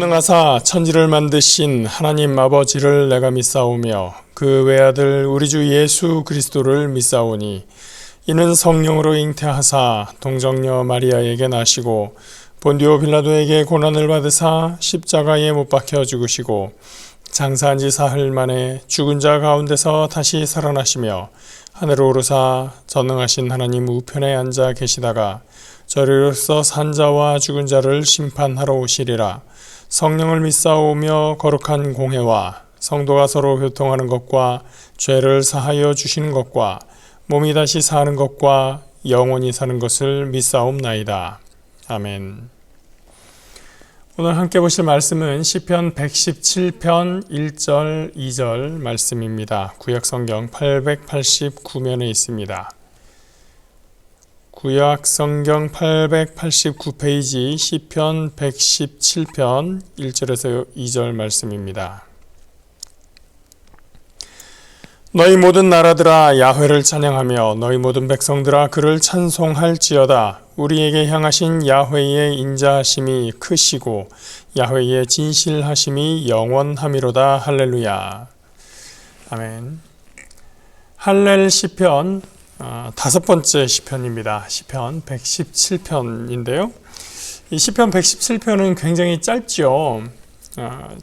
전능하사 천지를 만드신 하나님 아버지를 내가 믿사오며 그 외아들 우리 주 예수 그리스도를 믿사오니 이는 성령으로 잉태하사 동정녀 마리아에게 나시고 본디오 빌라도에게 고난을 받으사 십자가에 못 박혀 죽으시고 장사한 지 사흘 만에 죽은 자 가운데서 다시 살아나시며 하늘로 오르사 전능하신 하나님 우편에 앉아 계시다가 저리로서 산 자와 죽은 자를 심판하러 오시리라. 성령을 믿사오며 거룩한 공회와 성도가 서로 교통하는 것과 죄를 사하여 주시는 것과 몸이 다시 사는 것과 영원히 사는 것을 믿사옵나이다. 아멘. 오늘 함께 보실 말씀은 시편 117편 1절 2절 말씀입니다. 구약성경 889면에 있습니다. 구약성경 889페이지 시편 117편 1절에서 2절 말씀입니다. 너희 모든 나라들아 야훼를 찬양하며 너희 모든 백성들아 그를 찬송할지어다. 우리에게 향하신 야훼의 인자하심이 크시고 야훼의 진실하심이 영원하미로다. 할렐루야. 아멘. 할렐 시편 다섯 번째 시편입니다. 시편 117편인데요. 이 시편 117편은 굉장히 짧죠.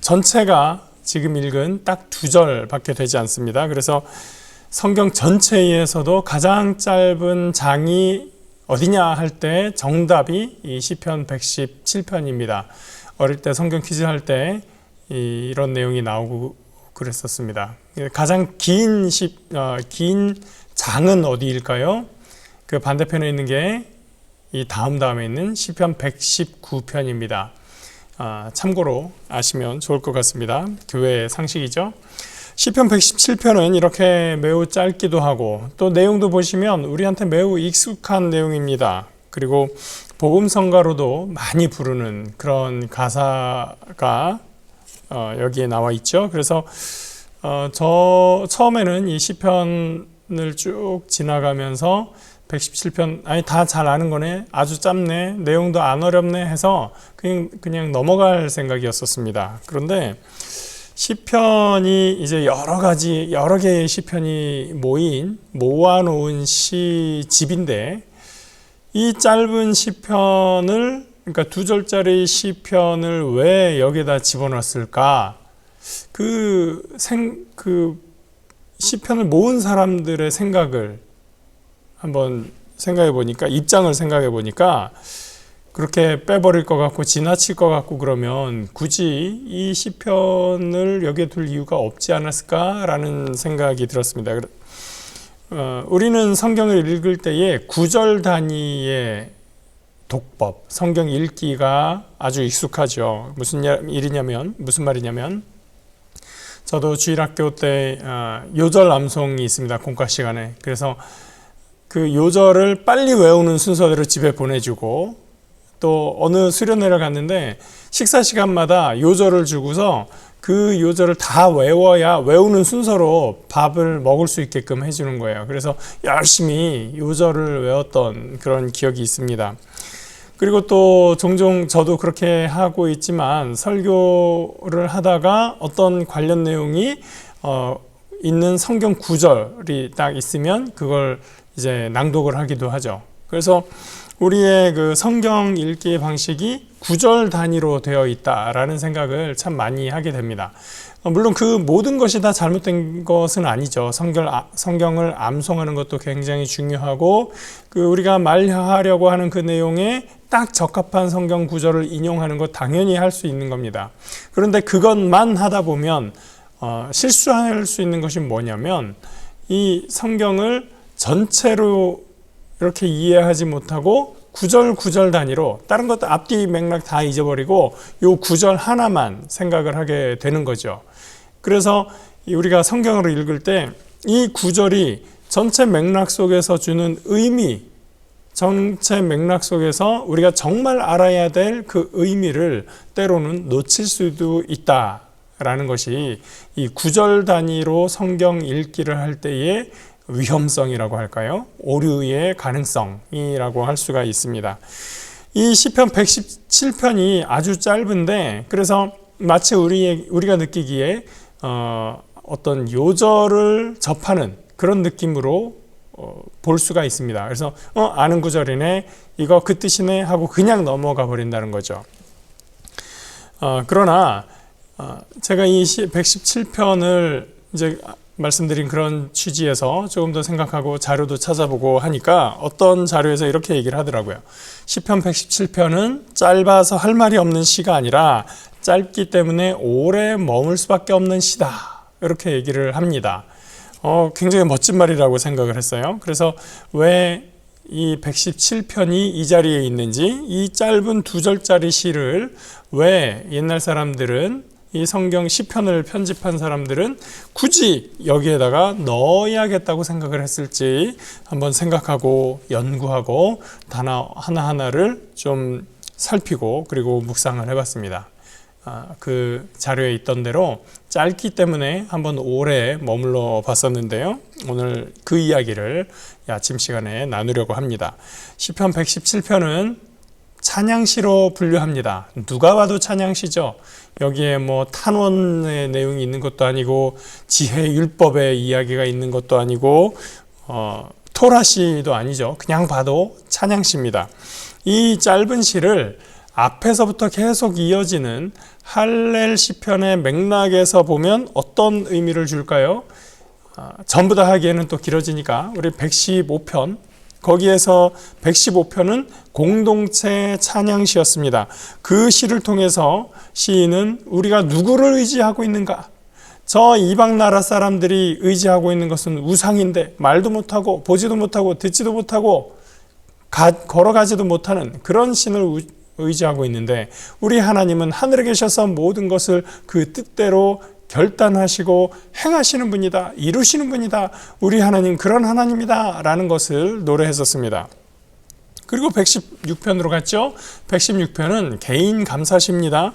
전체가 지금 읽은 딱 2절밖에 되지 않습니다. 그래서 성경 전체에서도 가장 짧은 장이 어디냐 할 때 정답이 이 시편 117편입니다. 어릴 때 성경 퀴즈 할 때 이런 내용이 나오고 그랬었습니다. 가장 긴 장은 어디일까요? 그 반대편에 있는 게 이 다음에 있는 시편 119편입니다. 참고로 아시면 좋을 것 같습니다. 교회의 상식이죠. 시편 117편은 이렇게 매우 짧기도 하고 또 내용도 보시면 우리한테 매우 익숙한 내용입니다. 그리고 복음성가로도 많이 부르는 그런 가사가 여기에 나와 있죠. 그래서 처음에는 이 시편을 쭉 지나가면서 117편 다 잘 아는 거네, 아주 짧네, 내용도 안 어렵네 해서 그냥 넘어갈 생각이었었습니다. 그런데 시편이 이제 여러 개의 시편이 모아놓은 시집인데 이 짧은 시편을, 그러니까 2절짜리 시편을 왜 여기다 집어넣었을까? 그 시편을 모은 사람들의 생각을 한번 입장을 생각해 보니까 그렇게 빼버릴 것 같고 지나칠 것 같고 그러면 굳이 이 시편을 여기에 둘 이유가 없지 않았을까라는 생각이 들었습니다. 우리는 성경을 읽을 때에 9절 단위의 독법, 성경 읽기가 아주 익숙하죠. 무슨 말이냐면 저도 주일학교 때 요절 암송이 있습니다. 공과 시간에. 그래서 그 요절을 빨리 외우는 순서대로 집에 보내주고 또 어느 수련회를 갔는데 식사 시간마다 요절을 주고서 그 요절을 다 외우는 순서로 밥을 먹을 수 있게끔 해주는 거예요. 그래서 열심히 요절을 외웠던 그런 기억이 있습니다. 그리고 또 종종 저도 그렇게 하고 있지만 설교를 하다가 어떤 관련 내용이 있는 성경 구절이 딱 있으면 그걸 이제 낭독을 하기도 하죠. 그래서 우리의 그 성경 읽기 방식이 9절 단위로 되어 있다라는 생각을 참 많이 하게 됩니다. 물론 그 모든 것이 다 잘못된 것은 아니죠. 성경을 암송하는 것도 굉장히 중요하고 우리가 말하려고 하는 그 내용에 딱 적합한 성경 구절을 인용하는 것 당연히 할 수 있는 겁니다. 그런데 그것만 하다 보면 실수할 수 있는 것이 뭐냐면 이 성경을 전체로 이렇게 이해하지 못하고 구절 단위로 다른 것도 앞뒤 맥락 다 잊어버리고 요 구절 하나만 생각을 하게 되는 거죠. 그래서 우리가 성경을 읽을 때 이 구절이 전체 맥락 속에서 주는 의미, 전체 맥락 속에서 우리가 정말 알아야 될 그 의미를 때로는 놓칠 수도 있다라는 것이 이 구절 단위로 성경 읽기를 할 때의 위험성이라고 할까요? 오류의 가능성이라고 할 수가 있습니다. 이 시편 117편이 아주 짧은데, 그래서 마치 우리가 느끼기에 어떤 요절을 접하는 그런 느낌으로 볼 수가 있습니다. 그래서 아는 구절이네, 이거 그 뜻이네 하고 그냥 넘어가 버린다는 거죠. 그러나 제가 이 117편을 이제 말씀드린 그런 취지에서 조금 더 생각하고 자료도 찾아보고 하니까 어떤 자료에서 이렇게 얘기를 하더라고요. 시편 117편은 짧아서 할 말이 없는 시가 아니라 짧기 때문에 오래 머물 수밖에 없는 시다, 이렇게 얘기를 합니다. 굉장히 멋진 말이라고 생각을 했어요. 그래서 왜 이 117편이 이 자리에 있는지, 이 짧은 2절짜리 시를 왜 옛날 사람들은, 이 성경 시편을 편집한 사람들은 굳이 여기에다가 넣어야겠다고 생각을 했을지 한번 생각하고 연구하고 단어 하나하나를 좀 살피고 그리고 묵상을 해봤습니다. 그 자료에 있던 대로 짧기 때문에 한번 오래 머물러 봤었는데요. 오늘 그 이야기를 아침 시간에 나누려고 합니다. 시편 117편은 찬양시로 분류합니다. 누가 봐도 찬양시죠. 여기에 뭐 탄원의 내용이 있는 것도 아니고 지혜 율법의 이야기가 있는 것도 아니고 토라시도 아니죠. 그냥 봐도 찬양시입니다. 이 짧은 시를 앞에서부터 계속 이어지는 할렐 시편의 맥락에서 보면 어떤 의미를 줄까요? 전부 다 하기에는 또 길어지니까 우리 115편, 거기에서 115편은 공동체 찬양시였습니다. 그 시를 통해서 시인은 우리가 누구를 의지하고 있는가? 저 이방 나라 사람들이 의지하고 있는 것은 우상인데 말도 못하고 보지도 못하고 듣지도 못하고 걸어가지도 못하는 그런 신을 의지하고 있는데, 우리 하나님은 하늘에 계셔서 모든 것을 그 뜻대로 결단하시고 행하시는 분이다, 이루시는 분이다, 우리 하나님 그런 하나님이다 라는 것을 노래했었습니다. 그리고 116편으로 갔죠. 116편은 개인 감사시입니다.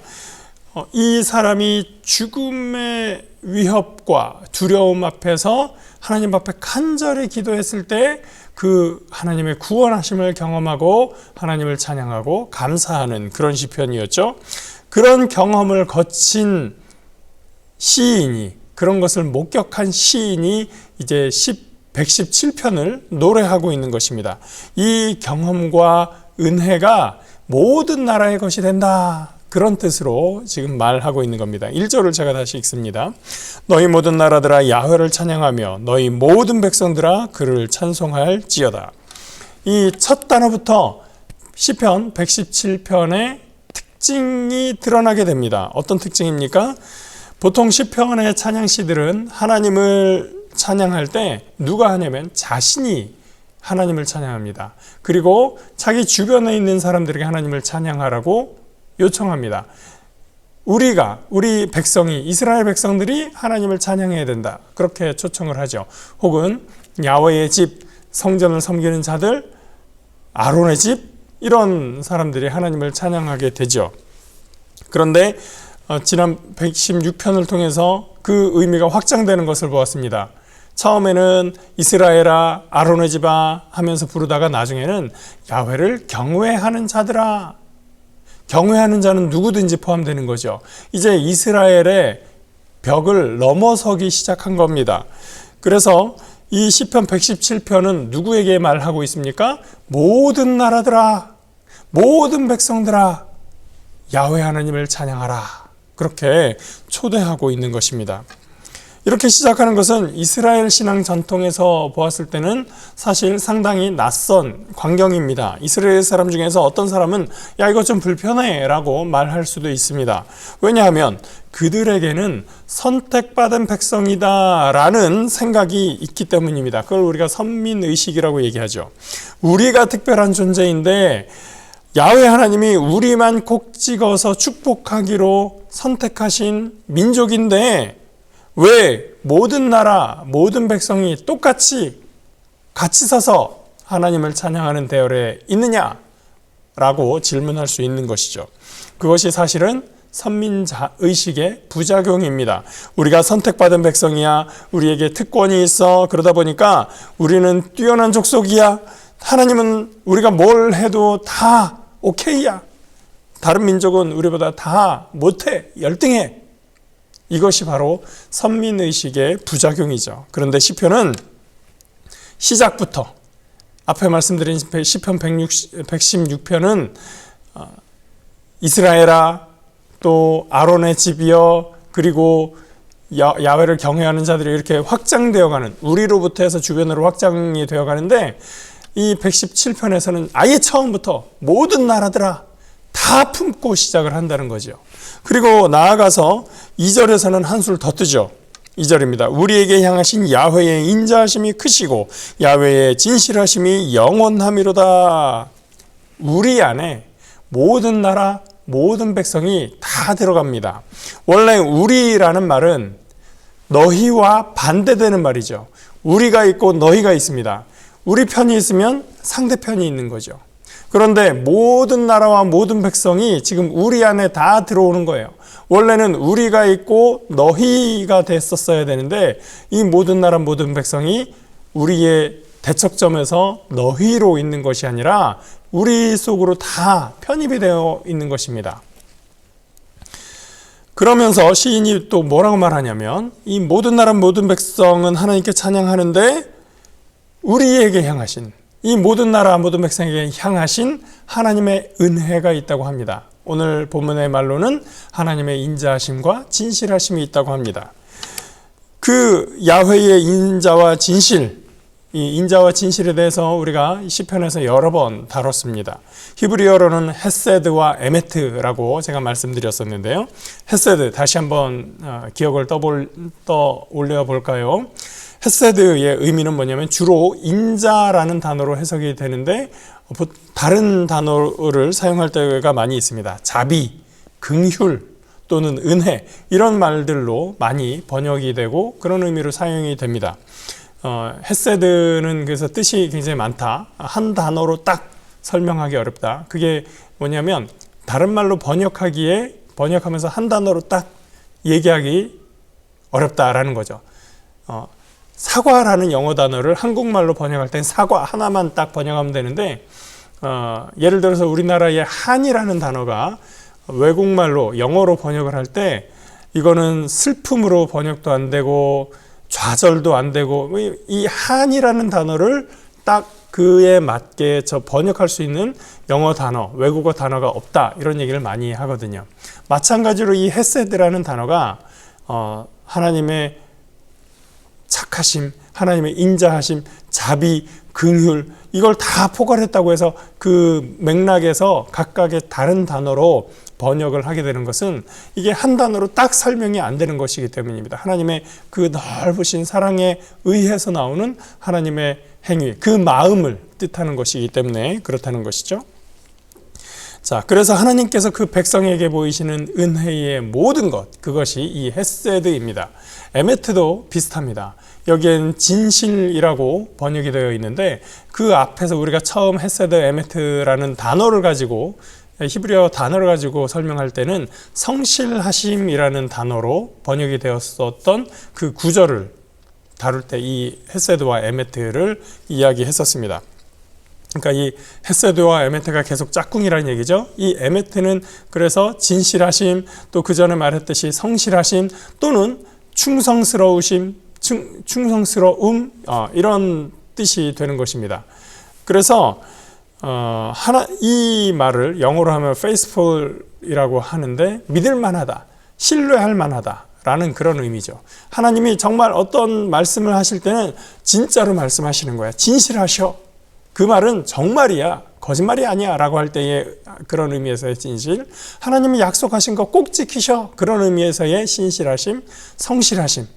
이 사람이 죽음의 위협과 두려움 앞에서 하나님 앞에 간절히 기도했을 때 그 하나님의 구원하심을 경험하고 하나님을 찬양하고 감사하는 그런 시편이었죠. 그런 경험을 거친 시인이, 그런 것을 목격한 시인이 이제 117편을 노래하고 있는 것입니다. 이 경험과 은혜가 모든 나라의 것이 된다, 그런 뜻으로 지금 말하고 있는 겁니다. 1절을 제가 다시 읽습니다. 너희 모든 나라들아 야훼를 찬양하며 너희 모든 백성들아 그를 찬송할지어다. 이 첫 단어부터 시편 117편의 특징이 드러나게 됩니다. 어떤 특징입니까? 보통 시편의 찬양시들은 하나님을 찬양할 때 누가 하냐면 자신이 하나님을 찬양합니다. 그리고 자기 주변에 있는 사람들에게 하나님을 찬양하라고 요청합니다. 우리 백성이, 이스라엘 백성들이 하나님을 찬양해야 된다, 그렇게 초청을 하죠. 혹은 야훼의 집, 성전을 섬기는 자들, 아론의 집, 이런 사람들이 하나님을 찬양하게 되죠. 그런데 지난 116편을 통해서 그 의미가 확장되는 것을 보았습니다. 처음에는 이스라엘아, 아론의 집아 하면서 부르다가 나중에는 야훼를 경외하는 자들아, 경외하는 자는 누구든지 포함되는 거죠. 이제 이스라엘의 벽을 넘어서기 시작한 겁니다. 그래서 이 시편 117편은 누구에게 말하고 있습니까? 모든 나라들아, 모든 백성들아, 야훼 하나님을 찬양하라, 그렇게 초대하고 있는 것입니다. 이렇게 시작하는 것은 이스라엘 신앙 전통에서 보았을 때는 사실 상당히 낯선 광경입니다. 이스라엘 사람 중에서 어떤 사람은 야, 이거 좀 불편해 라고 말할 수도 있습니다. 왜냐하면 그들에게는 선택받은 백성이다 라는 생각이 있기 때문입니다. 그걸 우리가 선민의식이라고 얘기하죠. 우리가 특별한 존재인데 야훼 하나님이 우리만 콕 찍어서 축복하기로 선택하신 민족인데 왜 모든 나라, 모든 백성이 똑같이 같이 서서 하나님을 찬양하는 대열에 있느냐라고 질문할 수 있는 것이죠. 그것이 사실은 선민의식의 부작용입니다. 우리가 선택받은 백성이야, 우리에게 특권이 있어, 그러다 보니까 우리는 뛰어난 족속이야, 하나님은 우리가 뭘 해도 다 오케이야. 다른 민족은 우리보다 다 못해, 열등해. 이것이 바로 선민의식의 부작용이죠. 그런데 시편은 시작부터 앞에 말씀드린 시편 116편은 이스라엘아, 또 아론의 집이여, 그리고 야훼를 경외하는 자들이 이렇게 확장되어 가는, 우리로부터 해서 주변으로 확장이 되어 가는데, 이 117편에서는 아예 처음부터 모든 나라들아 다 품고 시작을 한다는 거죠. 그리고 나아가서 2절에서는 한술 더 뜨죠. 2절입니다. 우리에게 향하신 야훼의 인자하심이 크시고 야훼의 진실하심이 영원함이로다. 우리 안에 모든 나라, 모든 백성이 다 들어갑니다. 원래 우리라는 말은 너희와 반대되는 말이죠. 우리가 있고 너희가 있습니다. 우리 편이 있으면 상대편이 있는 거죠. 그런데 모든 나라와 모든 백성이 지금 우리 안에 다 들어오는 거예요. 원래는 우리가 있고 너희가 됐었어야 되는데, 이 모든 나라 모든 백성이 우리의 대척점에서 너희로 있는 것이 아니라 우리 속으로 다 편입이 되어 있는 것입니다. 그러면서 시인이 또 뭐라고 말하냐면, 이 모든 나라 모든 백성은 하나님께 찬양하는데 우리에게 향하신, 이 모든 나라 모든 백성에게 향하신 하나님의 은혜가 있다고 합니다. 오늘 본문의 말로는 하나님의 인자하심과 진실하심이 있다고 합니다. 그 야훼의 인자와 진실, 이 인자와 진실에 대해서 우리가 시편에서 여러 번 다뤘습니다. 히브리어로는 헤세드와 에메트라고 제가 말씀드렸었는데요. 헤세드, 다시 한번 기억을 떠올려 볼까요? 헤세드의 의미는 뭐냐면 주로 인자라는 단어로 해석이 되는데, 다른 단어를 사용할 때가 많이 있습니다. 자비, 긍휼 또는 은혜, 이런 말들로 많이 번역이 되고 그런 의미로 사용이 됩니다. 헤세드는 그래서 뜻이 굉장히 많다. 한 단어로 딱 설명하기 어렵다. 그게 뭐냐면 다른 말로 번역하면서 한 단어로 딱 얘기하기 어렵다라는 거죠. 사과라는 영어 단어를 한국말로 번역할 땐 사과 하나만 딱 번역하면 되는데, 예를 들어서 우리나라의 한이라는 단어가 외국말로 영어로 번역을 할 때 이거는 슬픔으로 번역도 안 되고 좌절도 안 되고, 이 한이라는 단어를 딱 그에 맞게 번역할 수 있는 영어 단어, 외국어 단어가 없다, 이런 얘기를 많이 하거든요. 마찬가지로 이 헤세드라는 단어가 하나님의 착하심, 하나님의 인자하심, 자비, 긍휼, 이걸 다 포괄했다고 해서 그 맥락에서 각각의 다른 단어로 번역을 하게 되는 것은 이게 한 단어로 딱 설명이 안 되는 것이기 때문입니다. 하나님의 그 넓으신 사랑에 의해서 나오는 하나님의 행위, 그 마음을 뜻하는 것이기 때문에 그렇다는 것이죠. 자, 그래서 하나님께서 그 백성에게 보이시는 은혜의 모든 것, 그것이 이 헤세드입니다. 에메트도 비슷합니다. 여기엔 진실이라고 번역이 되어 있는데, 그 앞에서 우리가 처음 헤세드, 에메트라는 단어를 가지고, 히브리어 단어를 가지고 설명할 때는 성실하심이라는 단어로 번역이 되었었던 그 구절을 다룰 때 이 헤세드와 에메트를 이야기했었습니다. 그러니까 이 헤세드와 에메트가 계속 짝꿍이라는 얘기죠. 이 에메트는 그래서 진실하심, 또 그 전에 말했듯이 성실하심 또는 충성스러우심, 충성스러움, 이런 뜻이 되는 것입니다. 그래서 이 말을 영어로 하면 faithful이라고 하는데, 믿을만하다, 신뢰할 만하다 라는 그런 의미죠. 하나님이 정말 어떤 말씀을 하실 때는 진짜로 말씀하시는 거야. 진실하셔. 그 말은 정말이야, 거짓말이 아니야 라고 할 때의 그런 의미에서의 진실, 하나님이 약속하신 거 꼭 지키셔, 그런 의미에서의 신실하심, 성실하심,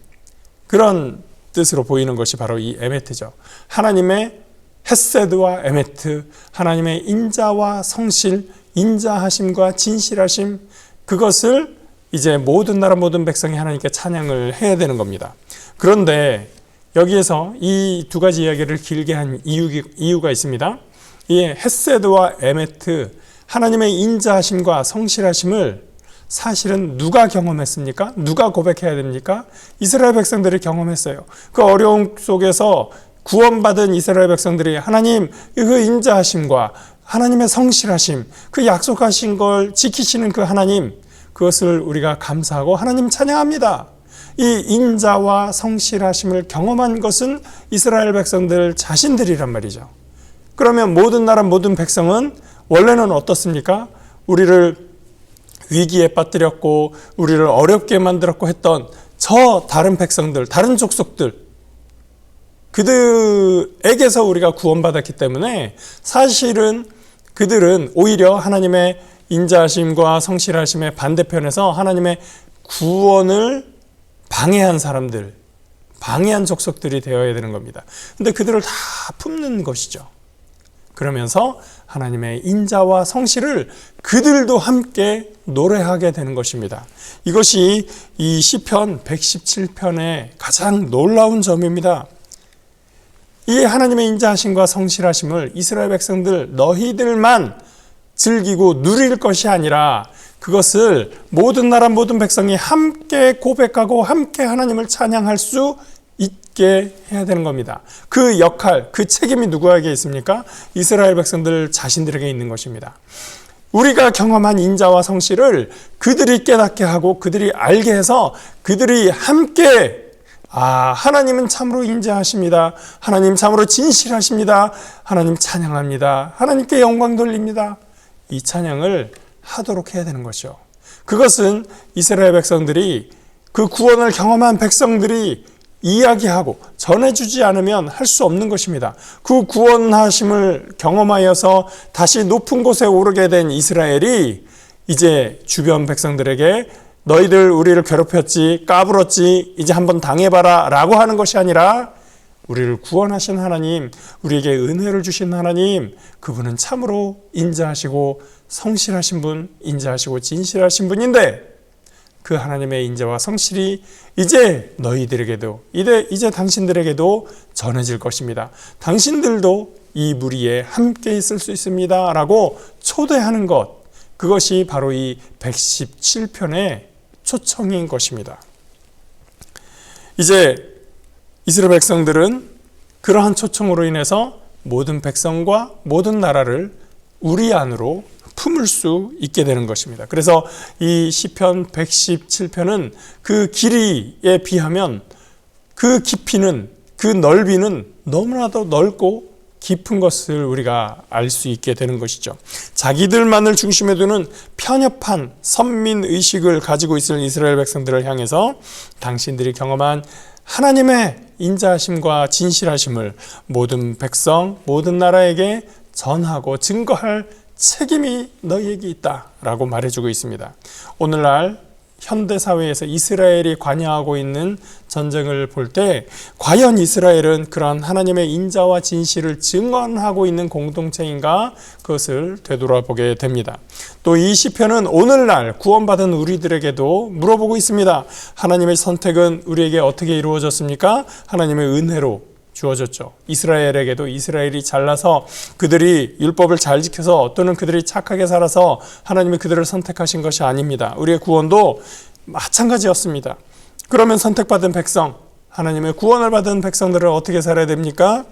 그런 뜻으로 보이는 것이 바로 이 에메트죠. 하나님의 헤세드와 에메트, 하나님의 인자와 성실, 인자하심과 진실하심, 그것을 이제 모든 나라 모든 백성이 하나님께 찬양을 해야 되는 겁니다. 그런데 여기에서 이 두 가지 이야기를 길게 한 이유가 있습니다. 이 헤세드와 에메트, 하나님의 인자하심과 성실하심을 사실은 누가 경험했습니까? 누가 고백해야 됩니까? 이스라엘 백성들이 경험했어요. 그 어려움 속에서 구원받은 이스라엘 백성들이 하나님 그 인자하심과 하나님의 성실하심, 그 약속하신 걸 지키시는 그 하나님, 그것을 우리가 감사하고 하나님 찬양합니다. 이 인자와 성실하심을 경험한 것은 이스라엘 백성들 자신들이란 말이죠. 그러면 모든 나라 모든 백성은 원래는 어떻습니까? 우리를 위기에 빠뜨렸고 우리를 어렵게 만들었고 했던 저 다른 백성들, 다른 족속들, 그들에게서 우리가 구원받았기 때문에 사실은 그들은 오히려 하나님의 인자하심과 성실하심의 반대편에서 하나님의 구원을 방해한 사람들, 방해한 족속들이 되어야 되는 겁니다. 근데 그들을 다 품는 것이죠. 그러면서 하나님의 인자와 성실을 그들도 함께 노래하게 되는 것입니다. 이것이 이 시편 117편의 가장 놀라운 점입니다. 이 하나님의 인자하심과 성실하심을 이스라엘 백성들 너희들만 즐기고 누릴 것이 아니라 그것을 모든 나라 모든 백성이 함께 고백하고 함께 하나님을 찬양할 수 있게 해야 되는 겁니다. 그 역할, 그 책임이 누구에게 있습니까? 이스라엘 백성들 자신들에게 있는 것입니다. 우리가 경험한 인자와 성실을 그들이 깨닫게 하고 그들이 알게 해서 그들이 함께 하나님은 참으로 인자하십니다. 하나님 참으로 진실하십니다. 하나님 찬양합니다. 하나님께 영광 돌립니다. 이 찬양을 하도록 해야 되는 것이죠. 그것은 이스라엘 백성들이 그 구원을 경험한 백성들이 이야기하고 전해주지 않으면 할 수 없는 것입니다. 그 구원하심을 경험하여서 다시 높은 곳에 오르게 된 이스라엘이 이제 주변 백성들에게 너희들 우리를 괴롭혔지, 까불었지, 이제 한번 당해봐라 라고 하는 것이 아니라 우리를 구원하신 하나님, 우리에게 은혜를 주신 하나님, 그분은 참으로 인자하시고 성실하신 분, 인자하시고 진실하신 분인데 그 하나님의 인자와 성실이 이제 너희들에게도, 이제 당신들에게도 전해질 것입니다. 당신들도 이 무리에 함께 있을 수 있습니다 라고 초대하는 것, 그것이 바로 이 117편의 초청인 것입니다. 이제 이스라엘 백성들은 그러한 초청으로 인해서 모든 백성과 모든 나라를 우리 안으로 품을 수 있게 되는 것입니다. 그래서 이 시편 117편은 그 길이에 비하면 그 깊이는, 그 넓이는 너무나도 넓고 깊은 것을 우리가 알 수 있게 되는 것이죠. 자기들만을 중심에 두는 편협한 선민의식을 가지고 있을 이스라엘 백성들을 향해서 당신들이 경험한 하나님의 인자하심과 진실하심을 모든 백성, 모든 나라에게 전하고 증거할 책임이 너희에게 있다라고 말해주고 있습니다. 오늘날 현대사회에서 이스라엘이 관여하고 있는 전쟁을 볼 때 과연 이스라엘은 그러한 하나님의 인자와 진실을 증언하고 있는 공동체인가, 그것을 되돌아보게 됩니다. 또 이 시편은 오늘날 구원받은 우리들에게도 물어보고 있습니다. 하나님의 선택은 우리에게 어떻게 이루어졌습니까? 하나님의 은혜로 주어졌죠. 이스라엘에게도 이스라엘이 잘나서 그들이 율법을 잘 지켜서 또는 그들이 착하게 살아서 하나님이 그들을 선택하신 것이 아닙니다. 우리의 구원도 마찬가지였습니다. 그러면 선택받은 백성, 하나님의 구원을 받은 백성들을 어떻게 살아야 됩니까?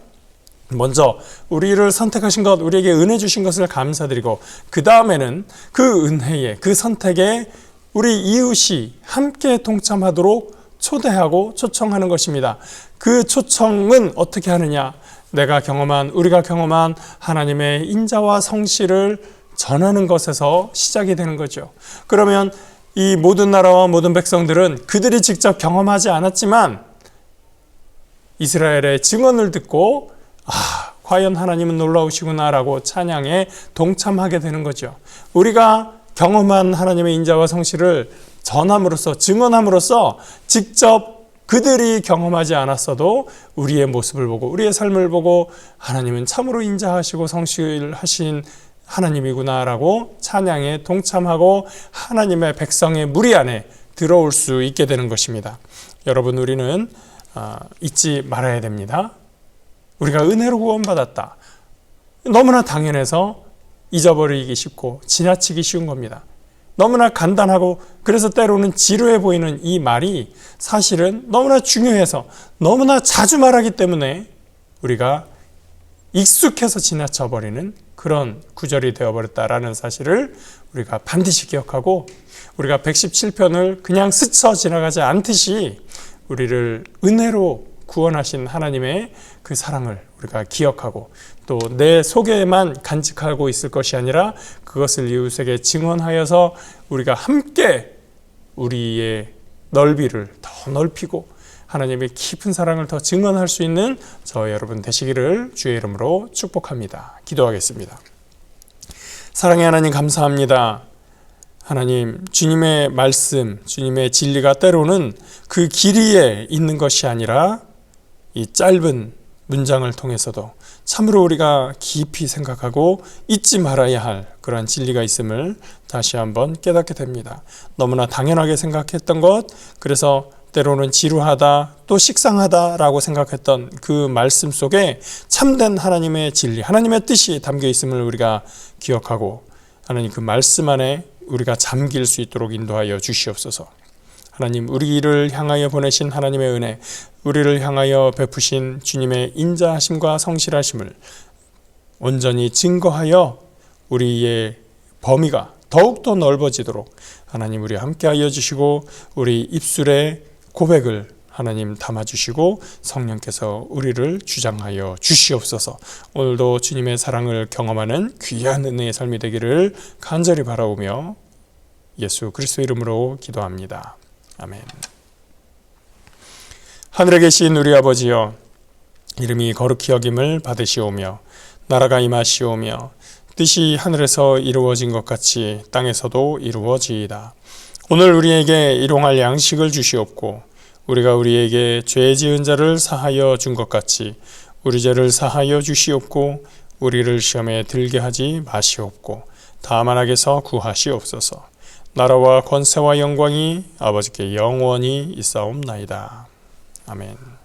먼저 우리를 선택하신 것, 우리에게 은혜 주신 것을 감사드리고 그 다음에는 그 은혜에, 그 선택에 우리 이웃이 함께 동참하도록 초대하고 초청하는 것입니다. 그 초청은 어떻게 하느냐? 우리가 경험한 하나님의 인자와 성실을 전하는 것에서 시작이 되는 거죠. 그러면 이 모든 나라와 모든 백성들은 그들이 직접 경험하지 않았지만 이스라엘의 증언을 듣고 과연 하나님은 놀라우시구나라고 찬양에 동참하게 되는 거죠. 우리가 경험한 하나님의 인자와 성실을 전함으로써, 증언함으로써 직접 그들이 경험하지 않았어도 우리의 모습을 보고 우리의 삶을 보고 하나님은 참으로 인자하시고 성실하신 하나님이구나라고 찬양에 동참하고 하나님의 백성의 무리 안에 들어올 수 있게 되는 것입니다. 여러분, 우리는 잊지 말아야 됩니다. 우리가 은혜로 구원받았다. 너무나 당연해서 잊어버리기 쉽고 지나치기 쉬운 겁니다. 너무나 간단하고 그래서 때로는 지루해 보이는 이 말이 사실은 너무나 중요해서 너무나 자주 말하기 때문에 우리가 익숙해서 지나쳐 버리는 그런 구절이 되어버렸다라는 사실을 우리가 반드시 기억하고, 우리가 117편을 그냥 스쳐 지나가지 않듯이 우리를 은혜로 구원하신 하나님의 그 사랑을 우리가 기억하고, 또 내 속에만 간직하고 있을 것이 아니라 그것을 이웃에게 증언하여서 우리가 함께 우리의 넓이를 더 넓히고 하나님의 깊은 사랑을 더 증언할 수 있는 저 여러분 되시기를 주의 이름으로 축복합니다. 기도하겠습니다. 사랑의 하나님, 감사합니다. 하나님, 주님의 말씀, 주님의 진리가 때로는 그 길이에 있는 것이 아니라 이 짧은 문장을 통해서도 참으로 우리가 깊이 생각하고 잊지 말아야 할 그러한 진리가 있음을 다시 한번 깨닫게 됩니다. 너무나 당연하게 생각했던 것, 그래서 때로는 지루하다, 또 식상하다라고 생각했던 그 말씀 속에 참된 하나님의 진리, 하나님의 뜻이 담겨 있음을 우리가 기억하고, 하나님 그 말씀 안에 우리가 잠길 수 있도록 인도하여 주시옵소서. 하나님, 우리를 향하여 보내신 하나님의 은혜, 우리를 향하여 베푸신 주님의 인자하심과 성실하심을 온전히 증거하여 우리의 범위가 더욱더 넓어지도록 하나님 우리 함께하여 주시고, 우리 입술에 고백을 하나님 담아주시고 성령께서 우리를 주장하여 주시옵소서. 오늘도 주님의 사랑을 경험하는 귀한 은혜의 삶이 되기를 간절히 바라오며 예수 그리스도 이름으로 기도합니다. 아멘. 하늘에 계신 우리 아버지여, 이름이 거룩히 여김을 받으시오며 나라가 임하시오며 뜻이 하늘에서 이루어진 것 같이 땅에서도 이루어지이다. 오늘 우리에게 일용할 양식을 주시옵고, 우리가 우리에게 죄 지은 자를 사하여 준 것 같이 우리 죄를 사하여 주시옵고, 우리를 시험에 들게 하지 마시옵고 다만 악에서 구하시옵소서. 나라와 권세와 영광이 아버지께 영원히 있사옵나이다. 아멘.